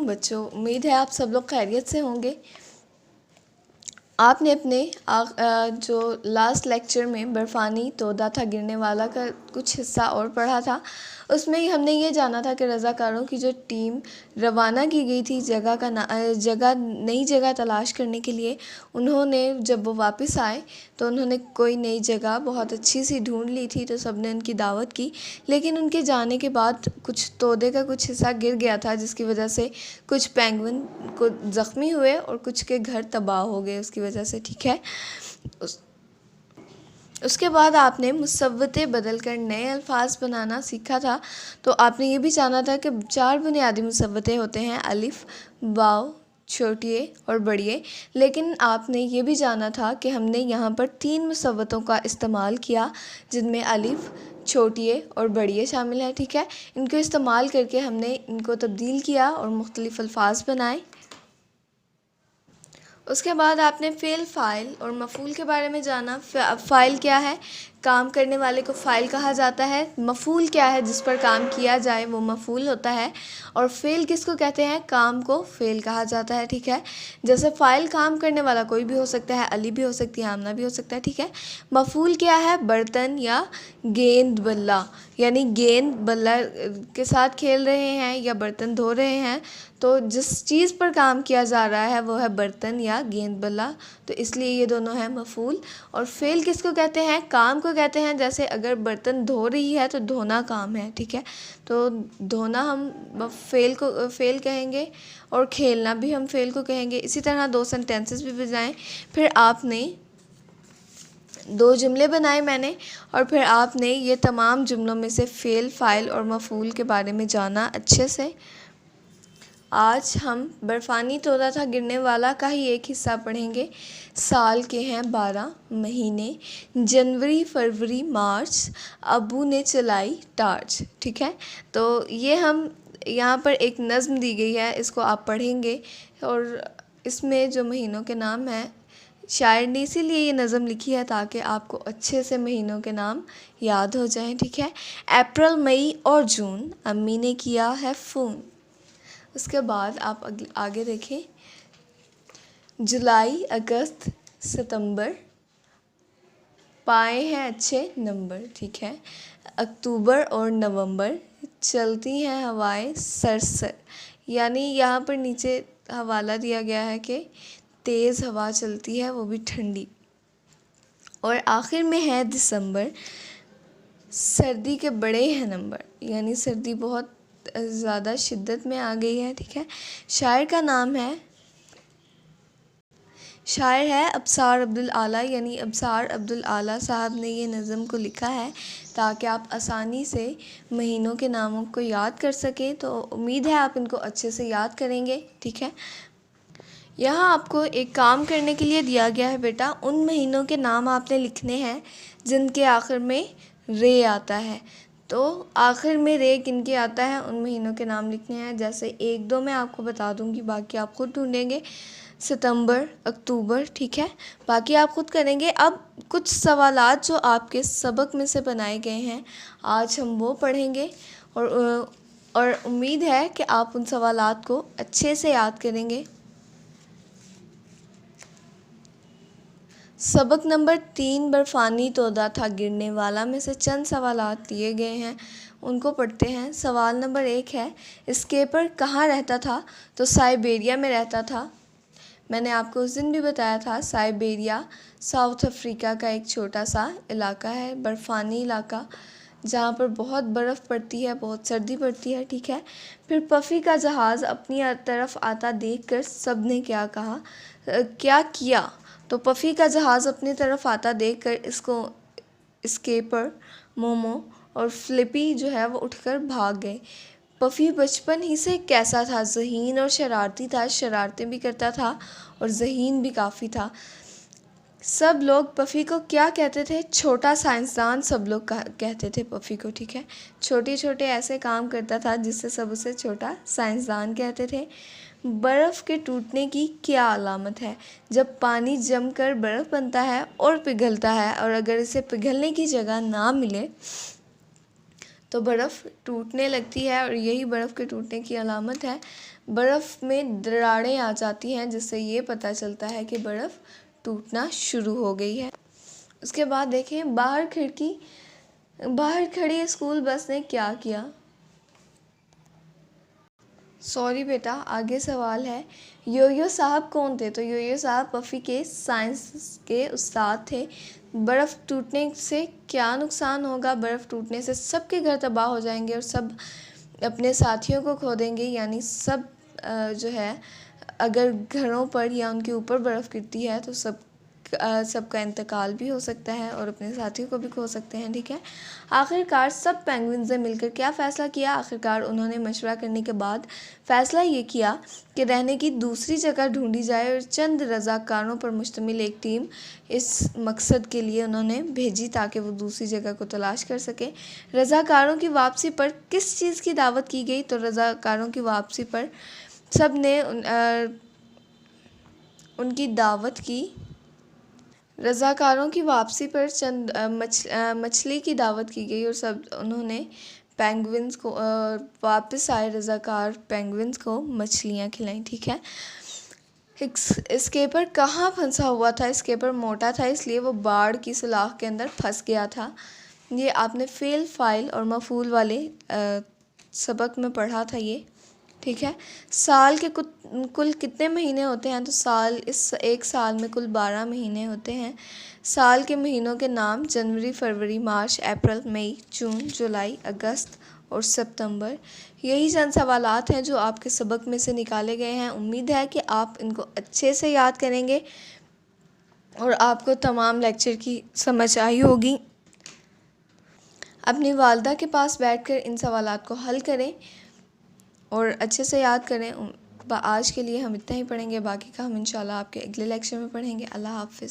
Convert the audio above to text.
अलैकुम बच्चों, उम्मीद है आप सब लोग खैरियत से होंगे। आपने अपने जो लास्ट लेक्चर में बर्फ़ानी तोदा था गिरने वाला का कुछ हिस्सा और पढ़ा था। उसमें ही हमने ये जाना था कि रज़ाकारों की जो टीम रवाना की गई थी नई जगह तलाश करने के लिए, उन्होंने जब वो वापस आए तो उन्होंने कोई नई जगह बहुत अच्छी सी ढूंढ ली थी। तो सब ने उनकी दावत की, लेकिन उनके जाने के बाद कुछ तोदे का कुछ हिस्सा गिर गया था, जिसकी वजह से कुछ पेंगुइन को ज़ख्मी हुए और कुछ के घर तबाह हो गए उसकी वजह से। ठीक है, उसके बाद आपने मुसव्वतें बदल कर नए अल्फाज बनाना सीखा था। तो आपने ये भी जाना था कि 4 बुनियादी मुसव्वतें होते हैं, अलिफ, वाव, छोटिए और बड़िए। लेकिन आपने ये भी जाना था कि हमने यहाँ पर 3 मुसव्वतों का इस्तेमाल किया, जिनमें अलिफ, छोटिए और बड़िए शामिल हैं। ठीक है, इनको इस्तेमाल करके हमने इनको तब्दील किया और मुख्तलिफ़ अल्फाज बनाए। उसके बाद आपने फ़ेल, फ़ाइल और मफ़ूल के बारे में जाना। फ़ाइल क्या है? काम करने वाले को फ़ाइल कहा जाता है। मफ़ूल क्या है? जिस पर काम किया जाए वो मफ़ूल होता है। और फ़ेल किसको कहते हैं? काम को फ़ेल कहा जाता है। ठीक है, जैसे फ़ाइल काम करने वाला कोई भी हो सकता है, अली भी हो सकती है, आमना भी हो सकता है। ठीक है, मफ़ूल क्या है? बर्तन या गेंद बल्ला, यानी गेंद बल्ला के साथ खेल रहे हैं या बर्तन धो रहे हैं, तो जिस चीज़ पर काम किया जा रहा है वो है बर्तन या गेंद बल्ला, तो इसलिए ये दोनों हैं मफ़ूल। और फ़ेल किसको कहते हैं? काम को कहते हैं। जैसे अगर बर्तन धो रही है तो धोना काम है। ठीक है, तो धोना हम फ़ेल कहेंगे और खेलना भी हम फ़ेल को कहेंगे। इसी तरह 2 सेंटेंसेस भी बनाएं। फिर आपने 2 जुमले बनाए मैंने, और फिर आपने ये तमाम जुमलों में से फ़ेल, फ़ाइल और मफ़ूल के बारे में जाना अच्छे से। आज हम बर्फ़ानी तोदा था गिरने वाला का ही एक हिस्सा पढ़ेंगे। साल के हैं 12 महीने, जनवरी, फरवरी, मार्च, अबू ने चलाई टार्च। ठीक है, तो ये हम यहाँ पर एक नज़्म दी गई है, इसको आप पढ़ेंगे। और इसमें जो महीनों के नाम हैं, शायर ने इसीलिए ये नज़म लिखी है ताकि आपको अच्छे से महीनों के नाम याद हो जाएं। ठीक है, अप्रैल, मई और जून अम्मी ने किया है फ़ोन। उसके बाद आप आगे देखें, जुलाई, अगस्त, सितंबर पाए हैं अच्छे नंबर। ठीक है, अक्टूबर और नवंबर चलती हैं हवाएं सरसर, यानी यहाँ पर नीचे हवाला दिया गया है कि तेज़ हवा चलती है, वो भी ठंडी। और आखिर में है दिसंबर, सर्दी के बड़े हैं नंबर, यानी सर्दी बहुत ज़्यादा शिद्दत में आ गई है। ठीक है, शायर का नाम है, शायर है अबसार अब्दुल आला, यानी अबसार अब्दुल आला साहब ने ये नज़म को लिखा है ताकि आप आसानी से महीनों के नामों को याद कर सकें। तो उम्मीद है आप इनको अच्छे से याद करेंगे। ठीक है, यहाँ आपको एक काम करने के लिए दिया गया है बेटा, उन महीनों के नाम आपने लिखने हैं जिनके आखिर में रे आता है। तो आखिर में रे किनके आता है, उन महीनों के नाम लिखने हैं। जैसे 1-2 मैं आपको बता दूंगी, बाकी आप खुद ढूंढेंगे। सितंबर, अक्टूबर, ठीक है, बाकी आप खुद करेंगे। अब कुछ सवालात जो आपके सबक में से बनाए गए हैं, आज हम वो पढ़ेंगे और उम्मीद है कि आप उन सवालात को अच्छे से याद करेंगे। सबक नंबर 3 बर्फ़ानी तोदा था गिरने वाला में से चंद सवालात दिए गए हैं, उनको पढ़ते हैं। सवाल नंबर 1 है, स्केपर कहाँ रहता था? तो साइबेरिया में रहता था। मैंने आपको उस दिन भी बताया था, साइबेरिया साउथ अफ्रीका का एक छोटा सा इलाका है, बर्फ़ानी इलाका, जहाँ पर बहुत बर्फ़ पड़ती है, बहुत सर्दी पड़ती है। ठीक है, फिर पफ़ी का जहाज़ अपनी तरफ आता देखकर सब ने क्या कहा, क्या किया? तो पफ़ी का जहाज़ अपनी तरफ आता देखकर इसको स्केपर, मोमो और फ्लिपी जो है वो उठकर भाग गए। पफ़ी बचपन ही से कैसा था? ज़हीन और शरारती था, शरारतें भी करता था और ज़हीन भी काफ़ी था। सब लोग पफ़ी को क्या कहते थे? छोटा साइंसदान सब लोग कहते थे पफ़ी को। ठीक है, छोटे छोटे ऐसे काम करता था जिससे सब उसे छोटा साइंसदान कहते थे। बर्फ़ के टूटने की क्या अलामत है? जब पानी जमकर बर्फ़ बनता है और पिघलता है, और अगर इसे पिघलने की जगह ना मिले तो बर्फ़ टूटने लगती है, और यही बर्फ़ के टूटने की अलामत है। बर्फ़ में दरारें आ जाती हैं, जिससे ये पता चलता है कि बर्फ़ टूटना शुरू हो गई है। उसके बाद देखें, बाहर खड़ी स्कूल बस ने क्या किया। सॉरी बेटा, आगे सवाल है, योयो साहब कौन थे? तो योयो साहब पफ़ी के साइंस के उस्ताद थे। बर्फ़ टूटने से क्या नुकसान होगा? बर्फ़ टूटने से सबके घर तबाह हो जाएंगे और सब अपने साथियों को खो देंगे, यानी सब जो है, अगर घरों पर या उनके ऊपर बर्फ़ गिरती है तो सबका इंतकाल भी हो सकता है और अपने साथियों को भी खो सकते हैं। ठीक है, आखिरकार सब पेंगुइन्स ने मिलकर क्या फ़ैसला किया? आखिरकार उन्होंने मशवरा करने के बाद फ़ैसला ये किया कि रहने की दूसरी जगह ढूंढी जाए और चंद रज़ाकारों पर मुश्तमिल एक टीम इस मकसद के लिए उन्होंने भेजी ताकि वो दूसरी जगह को तलाश कर सके। रज़ाकारों की वापसी पर किस चीज़ की दावत की गई? तो रज़ाकारों की वापसी पर सब ने उनकी दावत की। रज़ाकारों की वापसी पर चंद मछली की दावत की गई और सब उन्होंने पेंगुइन्स को वापस आए रज़ाकार पेंगुइन्स को मछलियाँ खिलाईं। ठीक है, स्केपर कहाँ फंसा हुआ था? स्केपर मोटा था, इसलिए वो बाड़ की सुलाख के अंदर फंस गया था। ये आपने फेल, फाइल और मफूल वाले सबक में पढ़ा था ये। ठीक है, साल के कुल कितने महीने होते हैं? तो एक साल में कुल 12 महीने होते हैं। साल के महीनों के नाम जनवरी, फरवरी, मार्च, अप्रैल, मई, जून, जुलाई, अगस्त और सितंबर। यही चंद सवालात हैं जो आपके सबक में से निकाले गए हैं। उम्मीद है कि आप इनको अच्छे से याद करेंगे और आपको तमाम लेक्चर की समझ आई होगी। अपनी वालदा के पास बैठकर इन सवालात को हल करें और अच्छे से याद करें। आज के लिए हम इतना ही पढ़ेंगे, बाकी का हम इंशाल्लाह आपके अगले लेक्चर में पढ़ेंगे। अल्लाह हाफ़िज़।